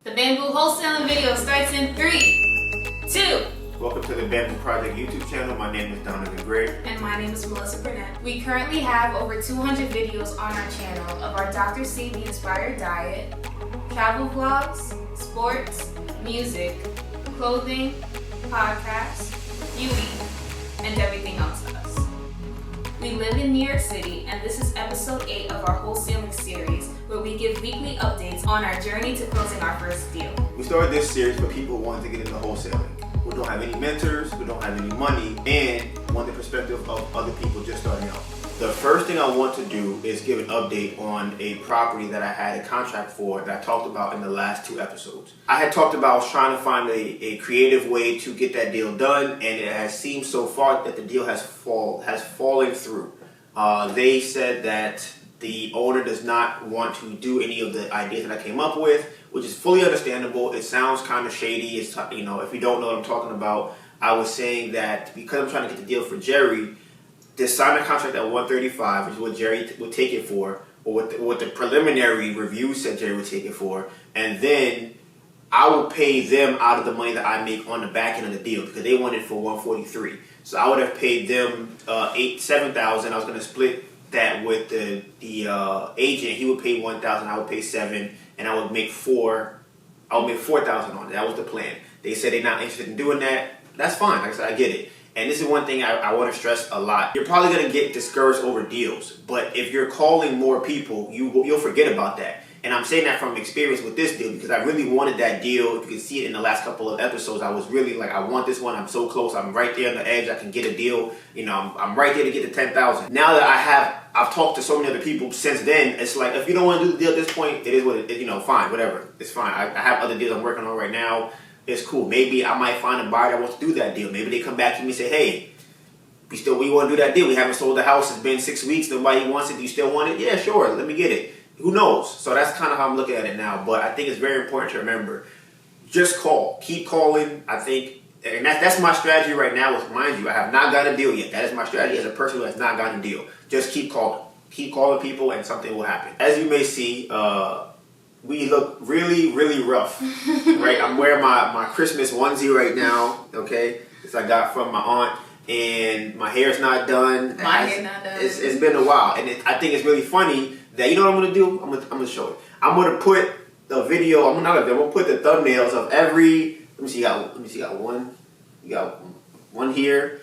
The Bamboo Wholesaling video starts in 3, 2. Welcome to the Bamboo Project YouTube channel. My name is Donivan And my name is Melissa Burnett. We currently have over 200 videos on our channel of our Dr. Sebi inspired diet, travel vlogs, sports, music, clothing, podcasts, beauty, and everything else to us. We live in New York City, and this is episode 8 of our wholesaling series, where we give weekly updates on our journey to closing our first deal. We started this series for people who want to get into wholesaling, who don't have any mentors, who don't have any money, and want the perspective of other people just starting out. The first thing I want to do is give an update on a property that I had a contract for that I talked about in the last 2 episodes. I had talked about trying to find a creative way to get that deal done, and it has seemed so far that the deal has fallen through. They said that the owner does not want to do any of the ideas that I came up with, which is fully understandable. It sounds kind of shady. It's, if you don't know what I'm talking about, I was saying that because I'm trying to get the deal for Jerry, to sign a contract at $135, which is what Jerry would take it for, or what the preliminary review said Jerry would take it for, and then I will pay them out of the money that I make on the back end of the deal because they wanted it for $143. So I would have paid them $7,000. I was going to split that with the agent. He would pay $1,000, I would pay $7,000, and I would make $4,000 on it. That was the plan. They said they're not interested in doing that. That's fine. Like I said, I get it. And this is one thing I want to stress a lot. You're probably going to get discouraged over deals, but if you're calling more people, you'll forget about that. And I'm saying that from experience with this deal because I really wanted that deal. If you can see it in the last couple of episodes, I was really like, I want this one. I'm so close. I'm right there on the edge. I can get a deal. I'm right there to get the $10,000. Now that I've talked to so many other people since then, it's like, if you don't want to do the deal at this point, it is what it is. Fine, whatever. It's fine. I have other deals I'm working on right now. It's cool. Maybe I might find a buyer that wants to do that deal. Maybe they come back to me and say, hey, we want to do that deal. We haven't sold the house. It's been 6 weeks. Nobody wants it. Do you still want it? Yeah, sure. Let me get it. Who knows? So that's kind of how I'm looking at it now. But I think it's very important to remember, just call. Keep calling. I think, and that's my strategy right now. Mind you, I have not got a deal yet. That is my strategy as a person who has not gotten a deal. Just keep calling. Keep calling people and something will happen. As you may see, we look really, really rough, right? I'm wearing my Christmas onesie right now, okay? This I got from my aunt, and my hair's not done. My hair not done. It's been a while, and I think it's really funny that, you know what I'm gonna do? I'm gonna show it. I'm gonna put the video. I'm gonna put the thumbnails of every. Let me see. You got one. You got one here,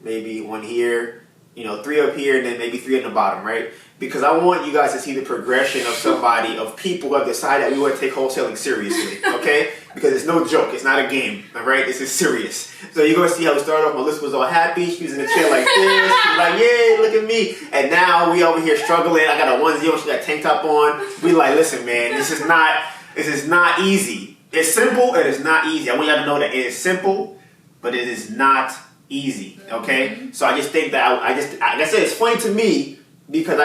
maybe one here. 3 up here, and then maybe 3 in the bottom, right? Because I want you guys to see the progression of people who have decided that we want to take wholesaling seriously, okay? Because it's no joke. It's not a game, all right? This is serious. So you're going to see how we started off. Melissa was all happy. She was in the chair like this. She was like, yay, look at me. And now we over here struggling. I got a onesie on. She got a tank top on. We like, listen, man, this is not easy. It's simple, and it's not easy. I want y'all to know that it is simple, but it is not easy, okay? Mm-hmm. So I just think that like I said, it's funny to me because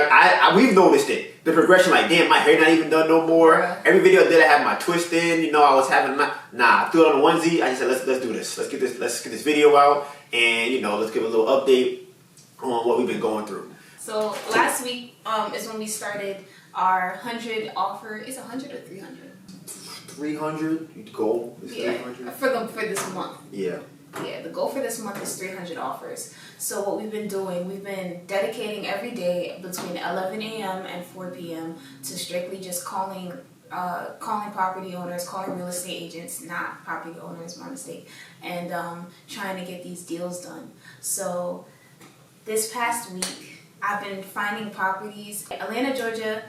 we've noticed it. The progression, like, damn, my hair not even done no more. Yeah. Every video I did, I had my twist in. I was having I threw it on the onesie. I just said, let's do this. Let's get this video out, and let's give a little update on what we've been going through. So last week is when we started our 100 offer. Is it 100 or 300? 300 goal is 300 for this month. Yeah. Yeah, the goal for this month is 300 offers. So what we've been doing, we've been dedicating every day between 11 a.m. and 4 p.m. to strictly just calling property owners, calling real estate agents, not property owners, my mistake, and trying to get these deals done. So this past week, I've been finding properties, Atlanta, Georgia,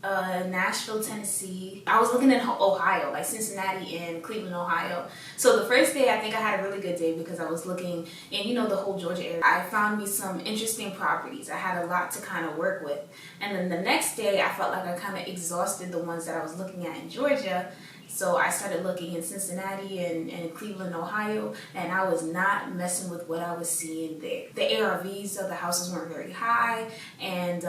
Nashville, Tennessee. I was looking at Ohio, like Cincinnati and Cleveland, Ohio. So the first day, I think I had a really good day because I was looking in, the whole Georgia area. I found me some interesting properties. I had a lot to kind of work with. And then the next day, I felt like I kind of exhausted the ones that I was looking at in Georgia. So I started looking in Cincinnati and Cleveland, Ohio, and I was not messing with what I was seeing there. The ARVs of the houses weren't very high, and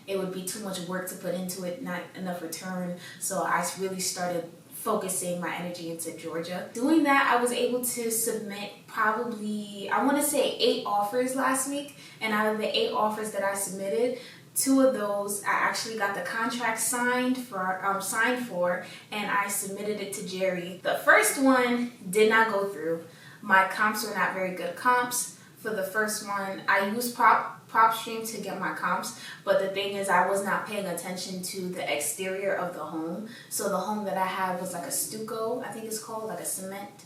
and it would be too much work to put into it, not enough return. So I really started focusing my energy into Georgia. Doing that, I was able to submit probably, I want to say 8 offers last week, and out of the 8 offers that I submitted, 2 of those I actually got the contract signed for, and I submitted it to Jerry. The first one did not go through. My comps were not very good comps. For the first one, I used PropStream to get my comps, but the thing is I was not paying attention to the exterior of the home. So the home that I had was like a stucco, I think it's called, like a cement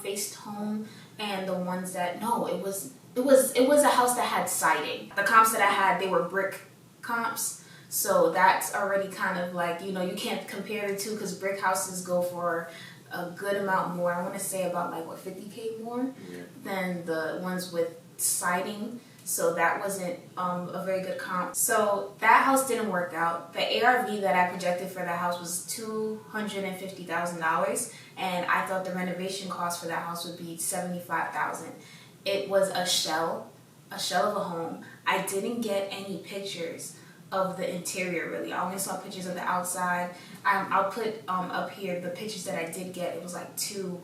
faced home, and the ones that, no, it was a house that had siding. The comps that I had, they were brick comps, so that's already kind of like, you know, you can't compare the two because brick houses go for a good amount more. I want to say about like what, 50K more than the ones with siding. So that wasn't a very good comp. So that house didn't work out. The ARV that I projected for that house was $250,000, and I thought the renovation cost for that house would be $75,000. It was a shell of a home. I didn't get any pictures of the interior really. I only saw pictures of the outside. I'll put up here the pictures that I did get. It was like two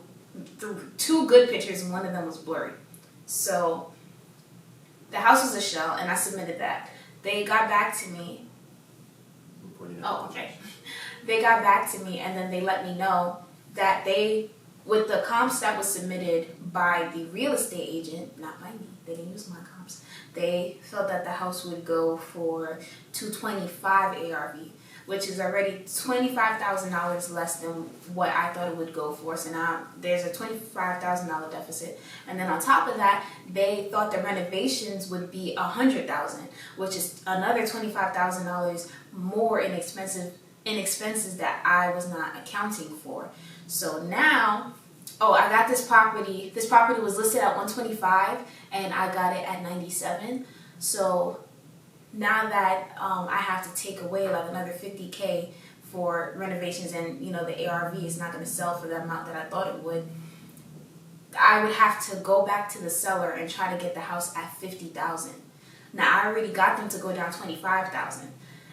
good pictures, and one of them was blurry. So the house was a shell, and I submitted that. They got back to me. Oh, okay. They got back to me, and then they let me know that with the comps that was submitted by the real estate agent, not by me, they didn't use my comps, they felt that the house would go for $225 ARV, which is already $25,000 less than what I thought it would go for. So now there's a $25,000 deficit. And then on top of that, they thought the renovations would be $100,000, which is another $25,000 more in expenses that I was not accounting for. So now, I got this property. This property was listed at $125, and I got it at $97. So now that I have to take away like another $50K for renovations, and you know the ARV is not going to sell for the amount that I thought it would, I would have to go back to the seller and try to get the house at $50,000. Now I already got them to go down $25,000,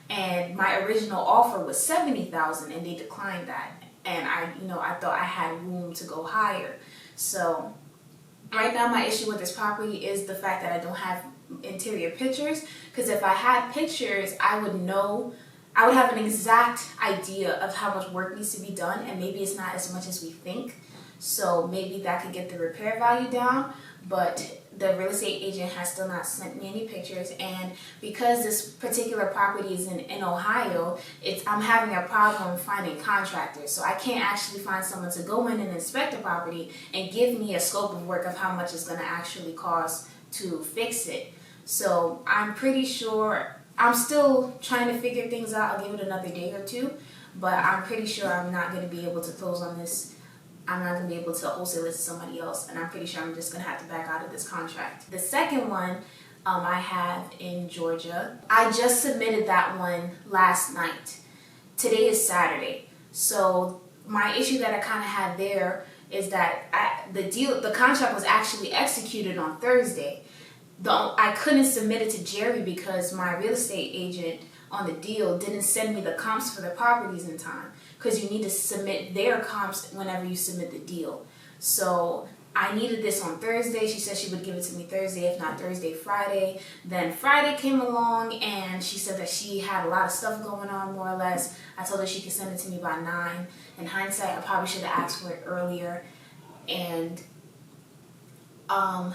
and my original offer was $70,000, and they declined that. And I thought I had room to go higher. So right now my issue with this property is the fact that I don't have interior pictures, because if I had pictures, I would have an exact idea of how much work needs to be done, and maybe it's not as much as we think. So maybe that could get the repair value down, but the real estate agent has still not sent me any pictures, and because this particular property is in Ohio, I'm having a problem finding contractors. So I can't actually find someone to go in and inspect the property and give me a scope of work of how much it's going to actually cost to fix it. So I'm pretty sure, I'm still trying to figure things out. I'll give it another day or two, but I'm pretty sure I'm not going to be able to close on this. I'm not going to be able to wholesale it to somebody else, and I'm pretty sure I'm just going to have to back out of this contract. The second one I have in Georgia. I just submitted that one last night. Today is Saturday. So my issue that I kind of had there is that the contract was actually executed on Thursday. I couldn't submit it to Jerry because my real estate agent on the deal didn't send me the comps for the properties in time, because you need to submit their comps whenever you submit the deal. So I needed this on Thursday. She said she would give it to me Thursday, if not Thursday, Friday. Then Friday came along, and she said that she had a lot of stuff going on, more or less. I told her she could send it to me by 9. In hindsight, I probably should have asked for it earlier. And I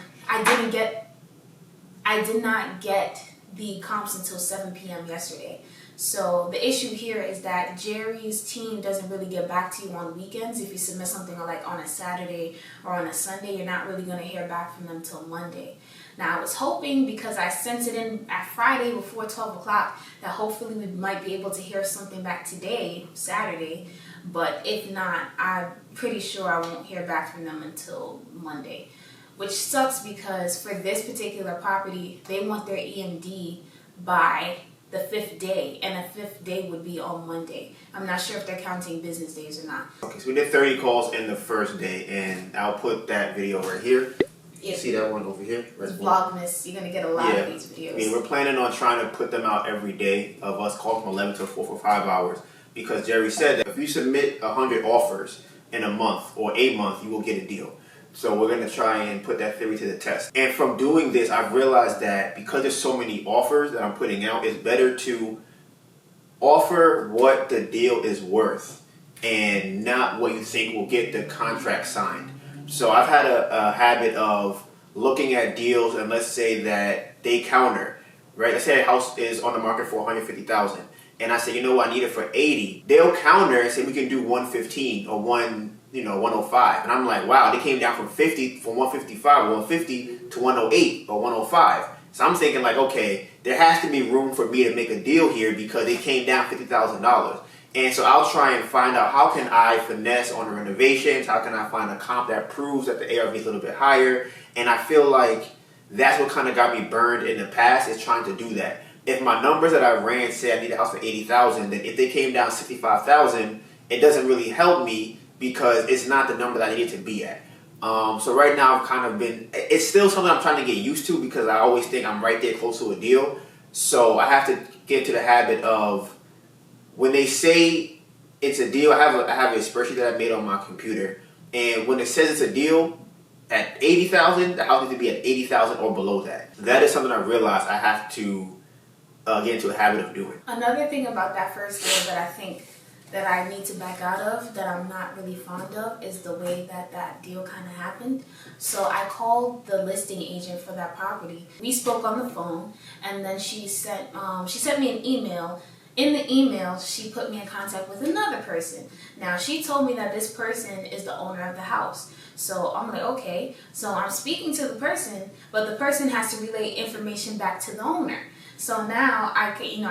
did not get the comps until 7 p.m. yesterday. So the issue here is that Jerry's team doesn't really get back to you on weekends. If you submit something like on a Saturday or on a Sunday, you're not really going to hear back from them till Monday. Now I was hoping, because I sent it in at Friday before 12 o'clock, that hopefully we might be able to hear something back today, Saturday. But if not, I'm pretty sure I won't hear back from them until Monday. Which sucks, because for this particular property, they want their EMD by the 5th day, and the 5th day would be on Monday. I'm not sure if they're counting business days or not. Okay, so we did 30 calls in the first day, and I'll put that video right here. You see that one over here? It's Vlogmas. You're going to get a lot of these videos. I mean, we're planning on trying to put them out every day of us calling from 11 to 4 for 5 hours, because Jerry said that if you submit 100 offers in a month or a month, you will get a deal. So we're gonna try and put that theory to the test. And from doing this, I've realized that because there's so many offers that I'm putting out, it's better to offer what the deal is worth and not what you think will get the contract signed. So I've had a habit of looking at deals, and let's say that they counter, right? Let's say a house is on the market for $150,000, and I say, you know what, I need it for 80. They'll counter and say we can do 115 or 105, and I'm like, wow, they came down from 155 or 150 to 108 or 105. So I'm thinking like, okay, there has to be room for me to make a deal here because they came down $50,000. And so I'll try and find out how can I finesse on the renovations, how can I find a comp that proves that the ARV is a little bit higher. And I feel like that's what kind of got me burned in the past, is trying to do that. If my numbers that I ran say I need a house for $80,000, then if they came down $65,000, it doesn't really help me because it's not the number that I needed to be at. So right now I've kind of been, it's still something I'm trying to get used to because I always think I'm right there close to a deal. So I have to get into the habit of, when they say it's a deal, I have a spreadsheet that I made on my computer, and when it says it's a deal at $80,000, the house needs to be at $80,000 or below that. That is something I realized I have to get into a habit of doing. Another thing about that first deal that I think that I need to back out of, that I'm not really fond of, is the way that that deal kind of happened. So I called the listing agent for that property. We spoke on the phone, and then she sent me an email. In the email, she put me in contact with another person. Now, she told me that this person is the owner of the house. So I'm like, okay. So I'm speaking to the person, but the person has to relay information back to the owner. So now I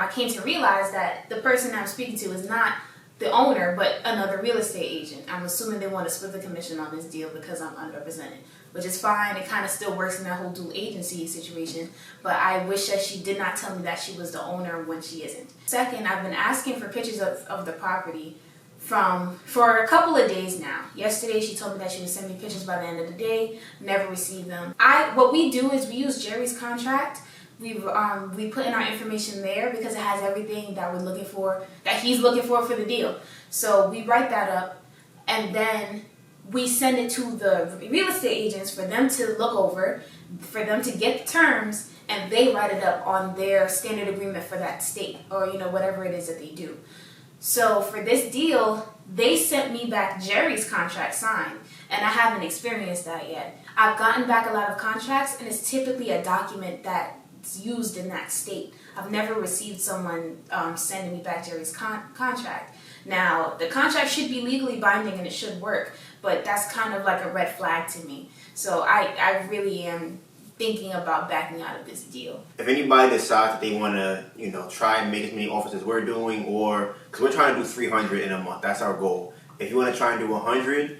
came to realize that the person I'm speaking to is not the owner, but another real estate agent. I'm assuming they want to split the commission on this deal because I'm underrepresented, which is fine. It kind of still works in that whole dual agency situation, but I wish that she did not tell me that she was the owner when she isn't. Second, I've been asking for pictures of the property for a couple of days now. Yesterday, she told me that she would send me pictures by the end of the day. Never received them. What we do is we use Jerry's contract. We put in our information there because it has everything that we're looking for, that he's looking for the deal. So we write that up, and then we send it to the real estate agents for them to look over, for them to get the terms, and they write it up on their standard agreement for that state, or whatever it is that they do. So for this deal, they sent me back Jerry's contract signed, and I haven't experienced that yet. I've gotten back a lot of contracts, and it's typically a document that's used in that state. I've never received someone sending me back Jerry's contract. Now, the contract should be legally binding and it should work, but that's kind of like a red flag to me. So I really am thinking about backing out of this deal. If anybody decides that they want to, try and make as many offers as we're doing, or because we're trying to do 300 in a month, that's our goal. If you want to try and do 100,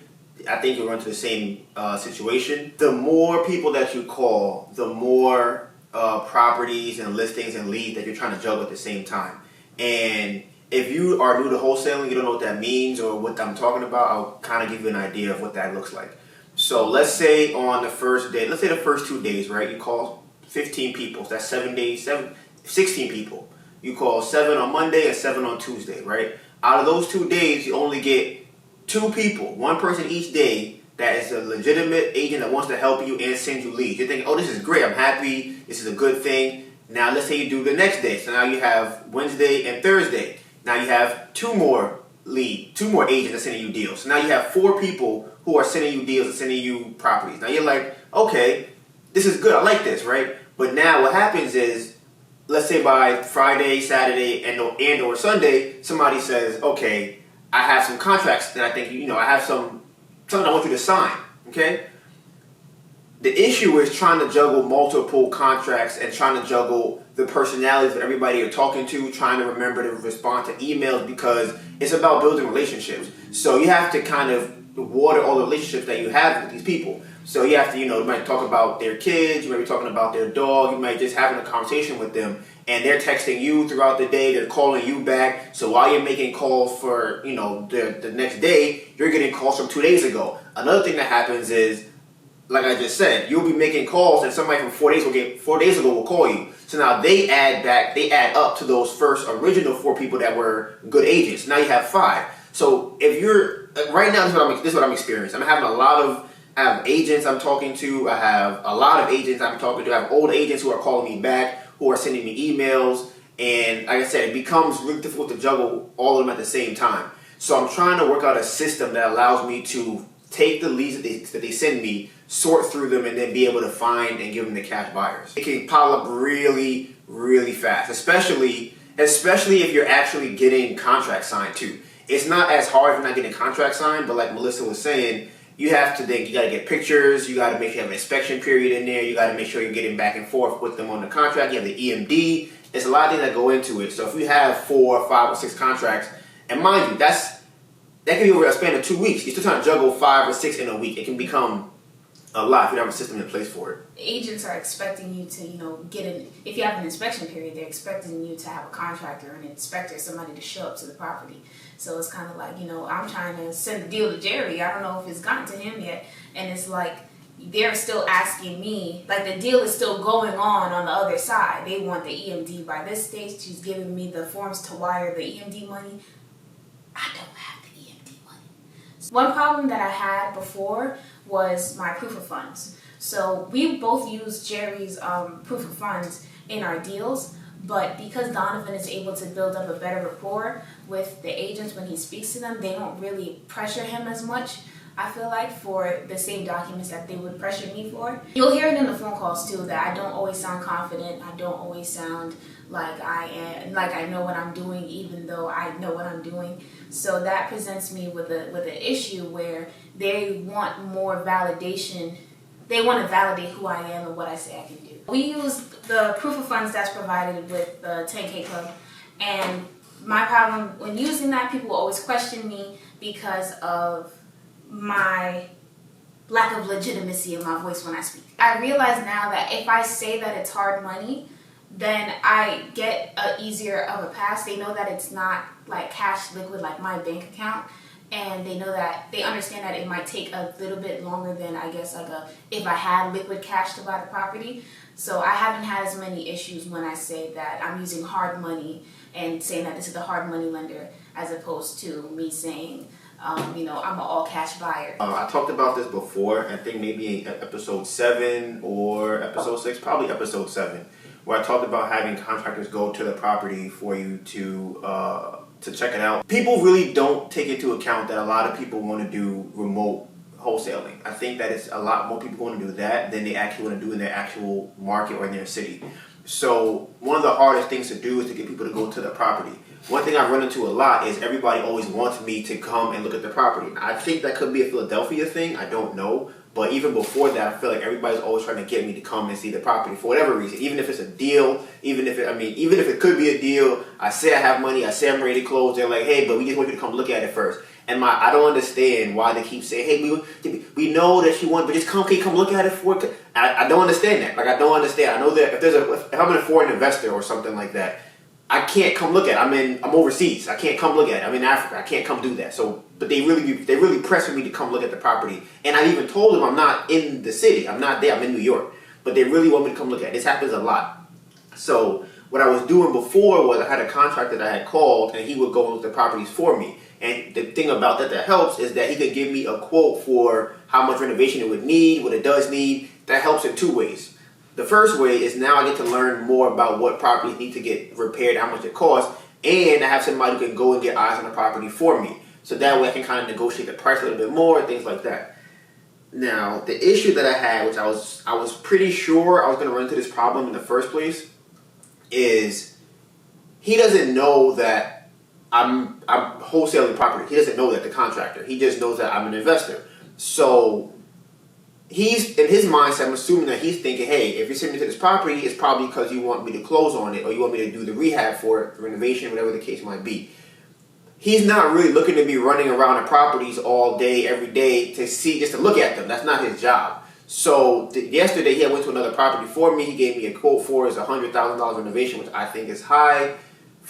I think you'll run into the same situation. The more people that you call, the more properties and listings and leads that you're trying to juggle at the same time. And if you are new to wholesaling, you don't know what that means or what I'm talking about, I'll kind of give you an idea of what that looks like. So let's say on the first day, let's say the first 2 days, right? You call 15 people. So that's 7 days, 16 people. You call 7 on Monday and 7 on Tuesday, right? Out of those 2 days, you only get 2 people, one person each day, that is a legitimate agent that wants to help you and send you leads. You're thinking, oh, this is great, I'm happy, this is a good thing. Now let's say you do the next day. So now you have Wednesday and Thursday. Now you have 2 more agents that sending you deals. So now you have 4 people who are sending you deals and sending you properties. Now you're like, okay, this is good, I like this, right? But now what happens is, let's say by Friday, Saturday, and or Sunday, somebody says, okay, I have some contracts that I think, I have something I want you to sign, okay? The issue is trying to juggle multiple contracts and trying to juggle the personalities of everybody you're talking to, trying to remember to respond to emails, because it's about building relationships. So you have to kind of water all the relationships that you have with these people. So you have to, you might talk about their kids, you might be talking about their dog, you might just having a conversation with them, and they're texting you throughout the day, they're calling you back. So while you're making calls for, the next day, you're getting calls from 2 days ago. Another thing that happens is, like I just said, you'll be making calls and somebody from 4 days ago will call you. So now they add up to those original 4 people that were good agents. Now you have 5. So if you're, right now this is what I'm experiencing. I'm having a lot of I have agents I'm talking to. I have a lot of agents I'm talking to. I have old agents who are calling me back, who are sending me emails. And like I said, it becomes really difficult to juggle all of them at the same time. So I'm trying to work out a system that allows me to take the leads that they send me, sort through them, and then be able to find and give them to cash buyers. It can pile up really, really fast, especially if you're actually getting contracts signed too. It's not as hard if you're not getting contract signed, but like Melissa was saying, you got to get pictures, you got to make sure you have an inspection period in there, you got to make sure you're getting back and forth with them on the contract, you have the EMD. There's a lot of things that go into it. So if you have 4, 5, or 6 contracts, and mind you, that can be over a span of 2 weeks. You're still trying to juggle 5 or 6 in a week. It can become a lot if you don't have a system in place for it. Agents are expecting you to, if you have an inspection period, they're expecting you to have a contractor, an inspector, somebody to show up to the property. So it's kind of like, I'm trying to send the deal to Jerry. I don't know if it's gotten to him yet. And it's like, they're still asking me, like the deal is still going on the other side. They want the EMD by this stage. She's giving me the forms to wire the EMD money. I don't have the EMD money. One problem that I had before was my proof of funds. So we both use Jerry's proof of funds in our deals, but because Donivan is able to build up a better rapport with the agents when he speaks to them, they don't really pressure him as much, I feel like, for the same documents that they would pressure me for. You'll hear it in the phone calls too, that I don't always sound confident. I don't always sound like I know what I'm doing, even though I know what I'm doing. So that presents me with an issue where they want more validation. They want to validate who I am and what I say I can do. We use the proof of funds that's provided with the 10K Club, and my problem when using that, people always question me because of my lack of legitimacy in my voice when I speak. I realize now that if I say that it's hard money, then I get easier of a pass. They know that it's not like cash liquid like my bank account, and they understand that it might take a little bit longer than I guess if I had liquid cash to buy the property. So I haven't had as many issues when I say that I'm using hard money and saying that this is the hard money lender, as opposed to me saying I'm an all cash buyer. I talked about this before, I think maybe in episode 7 or episode 6, probably episode 7, where I talked about having contractors go to the property for you to check it out. People really don't take into account that a lot of people want to do remote wholesaling. I think that it's a lot more people want to do that than they actually want to do in their actual market or in their city. So one of the hardest things to do is to get people to go to the property. One thing I run into a lot is everybody always wants me to come and look at the property. I think that could be a Philadelphia thing, I don't know. But even before that, I feel like everybody's always trying to get me to come and see the property for whatever reason. Even if it's a deal, even if it could be a deal, I say I have money, I say I'm ready to close, they're like, hey, but we just want you to come look at it first. And I don't understand why they keep saying, hey, we know that you want, but just come look at it for it. I don't understand that. Like, I don't understand. I know that if I'm a foreign investor or something like that, I can't come look at it. I'm overseas. I can't come look at it. I'm in Africa. I can't come do that. So, but they really pressing me to come look at the property. And I even told them I'm not in the city. I'm not there. I'm in New York. But they really want me to come look at it. This happens a lot. So what I was doing before was I had a contractor that I had called, and he would go and look at the properties for me. And the thing about that helps is that he could give me a quote for how much renovation it would need, what it does need. That helps in 2 ways. The first way is now I get to learn more about what properties need to get repaired, how much it costs, and I have somebody who can go and get eyes on the property for me. So that way I can kind of negotiate the price a little bit more, things like that. Now, the issue that I had, which I was pretty sure I was going to run into this problem in the first place, is he doesn't know that I'm wholesaling property. He doesn't know that, the contractor. He just knows that I'm an investor. So he's, in his mindset, I'm assuming that he's thinking, hey, if you're sending me to this property, it's probably because you want me to close on it, or you want me to do the rehab for it, the renovation, whatever the case might be. He's not really looking to be running around the properties all day, every day, just to look at them. That's not his job. So yesterday he went to another property for me. He gave me a quote for his $100,000 renovation, which I think is high.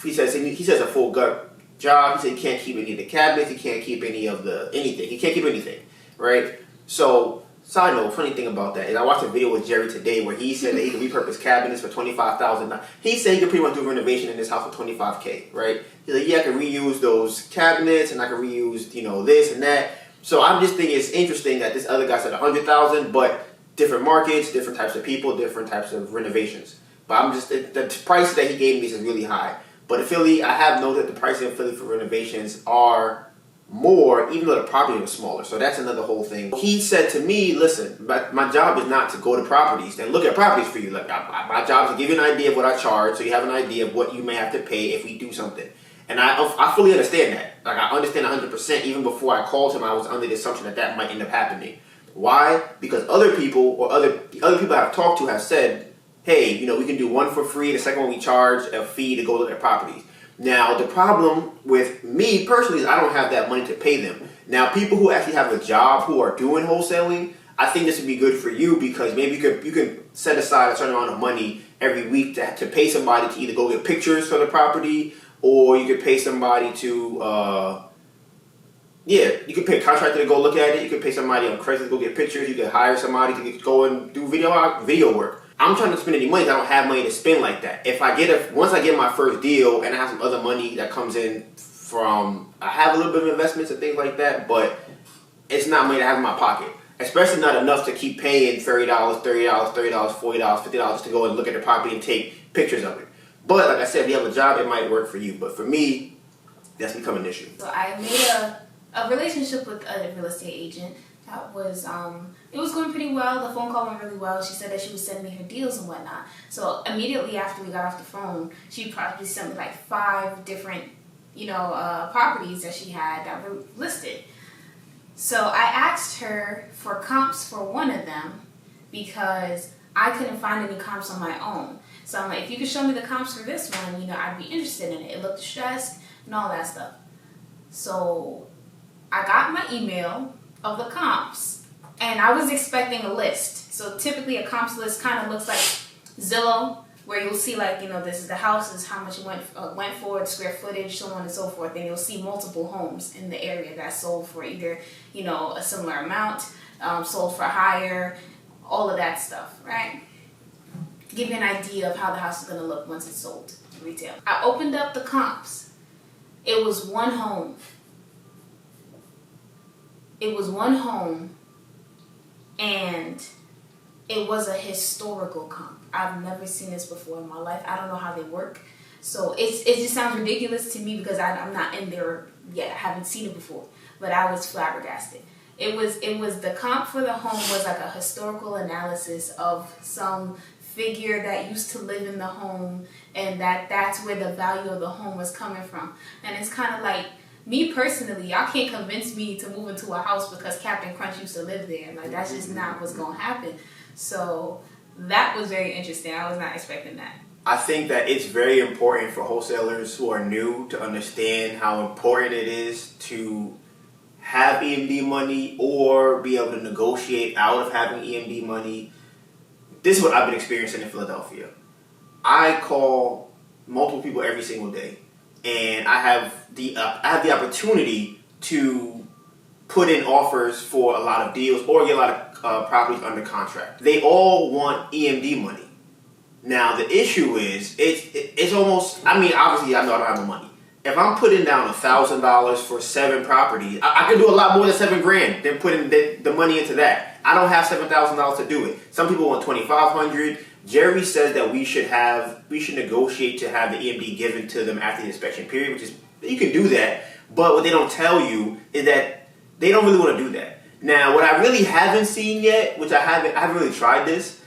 He says a full gut job. He said he can't keep any of the cabinets. He can't keep any of anything. He can't keep anything, right? So, side note, funny thing about that is I watched a video with Jerry today where he said that he could repurpose cabinets for $25,000. He said he could pretty much do a renovation in his house for $25K, right? He's like, yeah, I can reuse those cabinets and I can reuse, this and that. So I'm just thinking it's interesting that this other guy said 100,000, but different markets, different types of people, different types of renovations. But I'm just, the price that he gave me is really high. But in Philly, I have noted that the prices in Philly for renovations are more, even though the property was smaller. So that's another whole thing. He said to me, listen, my job is not to go to properties and look at properties for you. Like my job is to give you an idea of what I charge, so you have an idea of what you may have to pay if we do something. And I fully understand that. Like, I understand 100%. Even before I called him, I was under the assumption that that might end up happening. Why? Because other people I've talked to have said, hey, you know, we can do one for free. The second one we charge a fee to go look at properties. Now, the problem with me personally is I don't have that money to pay them. Now, people who actually have a job who are doing wholesaling, I think this would be good for you because maybe you can set aside a certain amount of money every week to pay somebody to either go get pictures for the property, or you could pay somebody to, you could pay a contractor to go look at it. You could pay somebody on Craigslist to go get pictures. You could hire somebody to go and do video work. I'm trying to spend any money. I don't have money to spend like that. Once I get my first deal and I have some other money that comes in from, I have a little bit of investments and things like that, but it's not money to have in my pocket. Especially not enough to keep paying $30, $40, $50 to go and look at the property and take pictures of it. But like I said, if you have a job, it might work for you. But for me, that's become an issue. So I made a relationship with a real estate agent that was, it was going pretty well. The phone call went really well. She said that she would send me her deals and whatnot. So immediately after we got off the phone, she probably sent me like 5 different, properties that she had that were listed. So I asked her for comps for one of them because I couldn't find any comps on my own. So I'm like, if you could show me the comps for this one, I'd be interested in it. It looked distressed and all that stuff. So I got my email of the comps and I was expecting a list. So typically a comps list kind of looks like Zillow, where you'll see like, this is the house, this is how much it went for, the square footage, so on and so forth. And you'll see multiple homes in the area that sold for either, a similar amount, sold for higher, all of that stuff, right? Give you an idea of how the house is going to look once it's sold retail. I opened up the comps. It was one home. And it was a historical comp. I've never seen this before in my life. I don't know how they work. So it just sounds ridiculous to me because I'm not in there yet. I haven't seen it before. But I was flabbergasted. It was the comp for the home was like a historical analysis of some figure that used to live in the home, and that's where the value of the home was coming from. And it's kind of like, me personally, y'all can't convince me to move into a house because Captain Crunch used to live there. Like, that's just not what's going to happen. So that was very interesting. I was not expecting that. I think that it's very important for wholesalers who are new to understand how important it is to have EMD money or be able to negotiate out of having EMD money. This is what I've been experiencing in Philadelphia. I call multiple people every single day, and I have the opportunity to put in offers for a lot of deals or get a lot of properties under contract. They all want EMD money. Now the issue is it's almost. I mean, obviously I know I don't have the money. If I'm putting down $1,000 for 7 properties, I can do a lot more than $7,000 than putting the money into that. I don't have $7,000 to do it. Some people want $2,500. Jerry says that we should negotiate to have the EMD given to them after the inspection period, which is, you can do that. But what they don't tell you is that they don't really want to do that. Now, what I really haven't seen yet, which I haven't really tried this.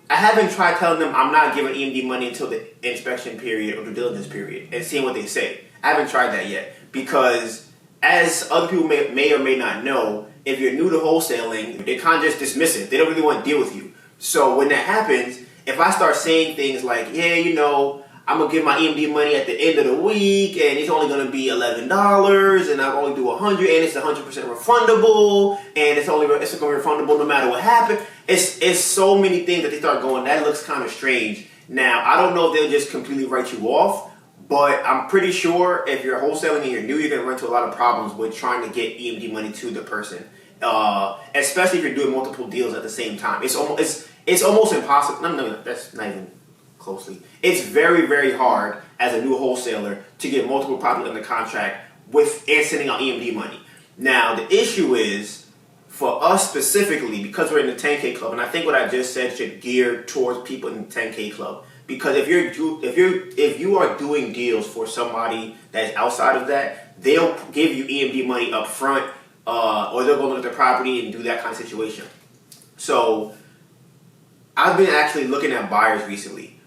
I haven't tried telling them I'm not giving EMD money until the inspection period or due diligence period and seeing what they say. I haven't tried that yet because, as other people may or may not know, if you're new to wholesaling, they kind of just dismiss it. They don't really want to deal with you. So when that happens, if I start saying things like, I'm going to give my EMD money at the end of the week and it's only going to be $11 and I'll only do $100 and it's 100% refundable and it's going to be refundable no matter what happens. It's so many things that they start going, that looks kind of strange. Now, I don't know if they'll just completely write you off, but I'm pretty sure if you're wholesaling and you're new, you're going to run into a lot of problems with trying to get EMD money to the person, especially if you're doing multiple deals at the same time. It's almost impossible. No, that's not even closely. It's very, very hard as a new wholesaler to get multiple properties under contract and sending out EMD money. Now, the issue is, for us specifically, because we're in the 10K club, and I think what I just said should gear towards people in the 10K club. Because if you are doing deals for somebody that's outside of that, they'll give you EMD money up front, or they'll go look at the property and do that kind of situation. So I've been actually looking at buyers recently.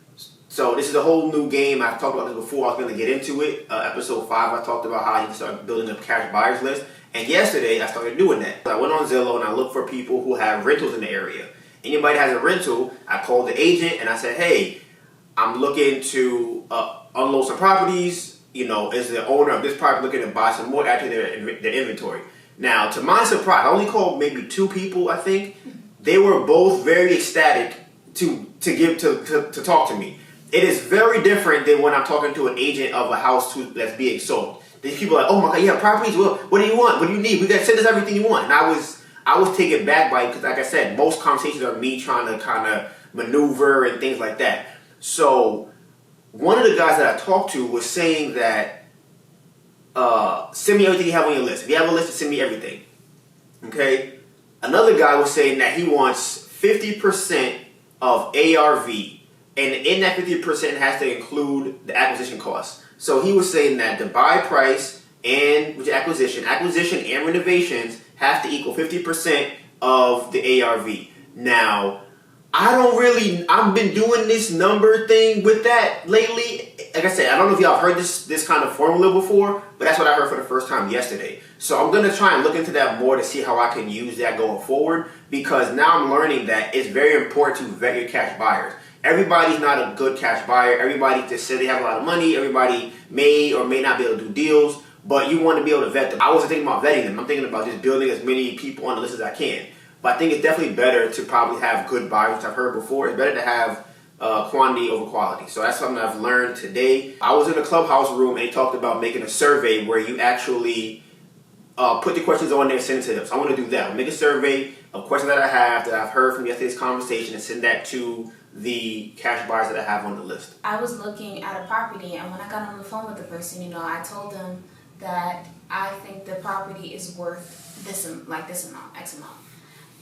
So this is a whole new game. I've talked about this before. I was going to get into it. Episode 5, I talked about how you can start building a cash buyers list. And yesterday, I started doing that. I went on Zillow and I looked for people who have rentals in the area. Anybody has a rental, I called the agent and I said, hey, I'm looking to unload some properties. You know, is the owner of this property looking to buy some more, add to their inventory? Now, to my surprise, I only called maybe 2 people, I think. They were both very ecstatic to talk to me. It is very different than when I'm talking to an agent of a house that's being sold. These people are like, oh my God, you have properties? Well, what do you want? What do you need? We got to send us everything you want. And I was taken back by it because, like I said, most conversations are me trying to kind of maneuver and things like that. So one of the guys that I talked to was saying that send me everything you have on your list. If you have a list, send me everything. Okay? Another guy was saying that he wants 50% of ARV. And in that 50% has to include the acquisition costs. So he was saying that the buy price and which acquisition and renovations have to equal 50% of the ARV. Now, I've been doing this number thing with that lately. Like I said, I don't know if y'all have heard this kind of formula before, but that's what I heard for the first time yesterday. So I'm going to try and look into that more to see how I can use that going forward, because now I'm learning that it's very important to vet your cash buyers. Everybody's not a good cash buyer. Everybody just says they have a lot of money. Everybody may or may not be able to do deals, but you want to be able to vet them. I wasn't thinking about vetting them. I'm thinking about just building as many people on the list as I can. But I think it's definitely better to probably have good buyers, which I've heard before. It's better to have quantity over quality. So that's something I've learned today. I was in a clubhouse room and they talked about making a survey where you actually put the questions on there and send it to them. So I want to do that. I'll make a survey of questions that I have that I've heard from yesterday's conversation and send that to the cash buyers that I have on the list. I was looking at a property, and when I got on the phone with the person, I told them that I think the property is worth this amount, X amount,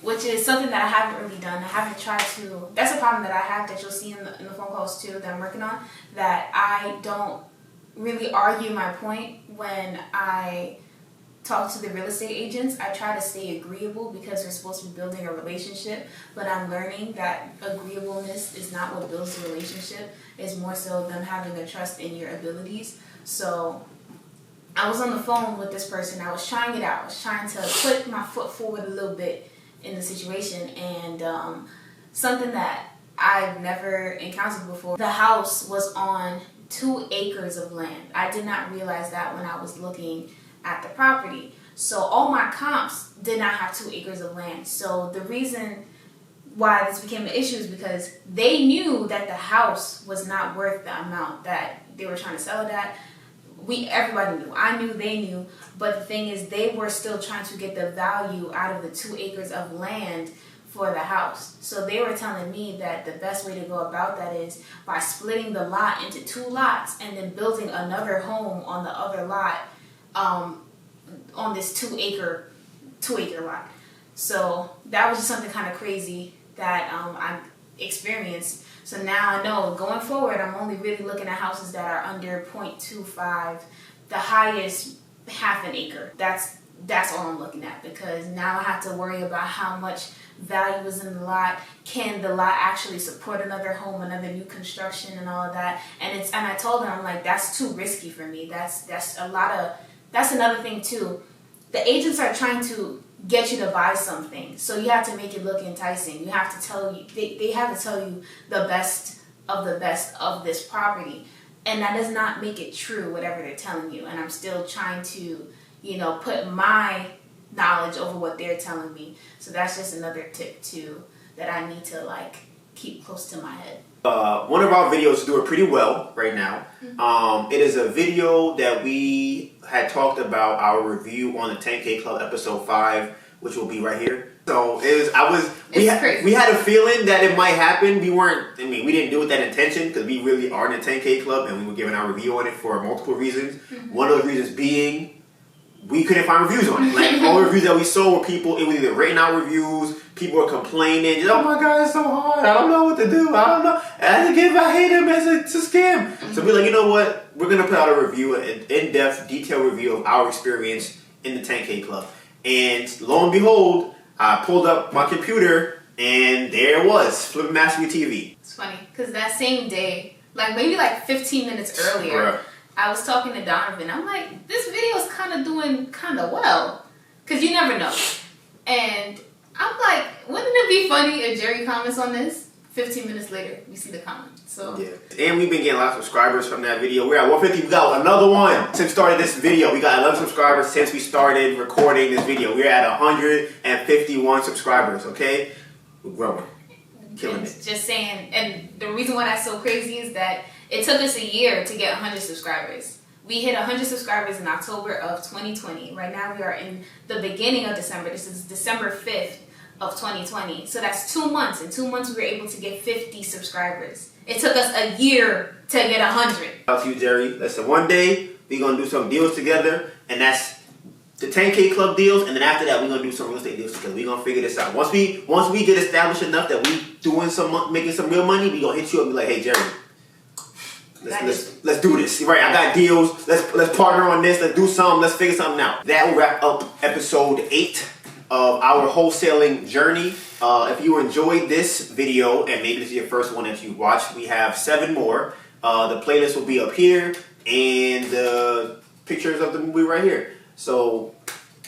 which is something that I haven't really done. I haven't tried to. That's a problem that I have that you'll see in the phone calls too that I'm working on, that I don't really argue my point when I talk to the real estate agents. I try to stay agreeable because we're supposed to be building a relationship, but I'm learning that agreeableness is not what builds the relationship. It's more so them having a trust in your abilities. So I was on the phone with this person. I was trying it out. I was trying to put my foot forward a little bit in the situation, and something that I've never encountered before. The house was on 2 acres of land. I did not realize that when I was looking at the property. So all my comps did not have 2 acres of land. So the reason why this became an issue is because they knew that the house was not worth the amount that they were trying to sell it at. Everybody knew. I knew, they knew. But the thing is, they were still trying to get the value out of the 2 acres of land for the house. So they were telling me that the best way to go about that is by splitting the lot into 2 lots and then building another home on the other lot, on this 2 acre lot. So that was just something kind of crazy that I experienced. So now I know going forward, I'm only really looking at houses that are under 0.25, the highest half an acre. That's all I'm looking at, because now I have to worry about how much value is in the lot. Can the lot actually support another home, another new construction, and all of that? And I told them, I'm like, that's too risky for me. That's another thing too. The agents are trying to get you to buy something, so you have to make it look enticing. You have to tell you, they have to tell you the best of this property, and that does not make it true, whatever they're telling you. And I'm still trying to, put my knowledge over what they're telling me. So that's just another tip too that I need to keep close to my head. One of our videos is doing pretty well right now. It is a video that we had talked about our review on the 10K Club episode 5, which will be right here. So we had a feeling that it might happen. We didn't do it with that intention, because we really are in the 10K Club and we were giving our review on it for multiple reasons. One of the reasons being we couldn't find reviews on it. Like, all the reviews that we saw were people, it was either written out reviews, people were complaining, oh my God, it's so hard, I don't know what to do, I don't know, I hate him, it's a scam. So we're like, you know what, we're going to put out a review, an in-depth, detailed review of our experience in the 10K Club. And lo and behold, I pulled up my computer, and there it was, Flippingmasterytv. It's funny, because that same day, like maybe like 15 minutes earlier, Bruh. I was talking to Donivan. I'm like, this video is kind of doing kind of well. Because you never know. And I'm like, wouldn't it be funny if Jerry comments on this? 15 minutes later, we see the comment. So yeah. And we've been getting a lot of subscribers from that video. We're at 150. We got another one since we started this video. We got 11 subscribers since we started recording this video. We're at 151 subscribers, okay? We're growing. Killing it. Just saying. And the reason why that's so crazy is that it took us a year to get 100 subscribers. We hit 100 subscribers in October of 2020. Right now we are in the beginning of December. This is December 5th of 2020. So that's 2 months. In 2 months we were able to get 50 subscribers. It took us a year to get 100. Out to you, Jerry. Listen, one day we're going to do some deals together, and that's the 10K Club deals, and then after that we're going to do some real estate deals together. We're going to figure this out. Once we get established enough that we doing making some real money, we're going to hit you up and be like, hey, Jerry, let's do this. Right, I got deals. Let's partner on this. Let's do something. Let's figure something out. That will wrap up episode 8 of our wholesaling journey. If you enjoyed this video, and maybe this is your first one that you watched, we have 7 more. The playlist will be up here, and the pictures of the movie right here. So,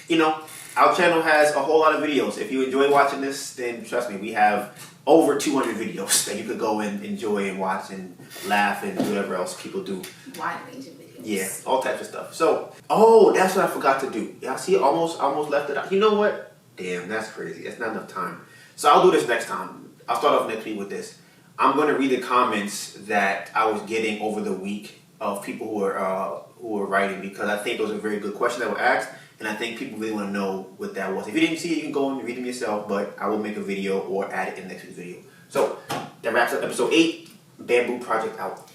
you know, our channel has a whole lot of videos. If you enjoy watching this, then trust me, we have over 200 videos that you could go and enjoy and watch and laugh and do whatever else people do. Wide range of videos. Yeah, all types of stuff. So, oh, that's what I forgot to do. Y'all see, almost left it out. You know what? Damn, that's crazy. That's not enough time. So I'll do this next time. I'll start off next week with this. I'm going to read the comments that I was getting over the week of people who were writing, because I think those are very good questions that were asked. And I think people really want to know what that was. If you didn't see it, you can go and read them yourself, but I will make a video or add it in next week's video. So, that wraps up episode 8. Bamboo Project out.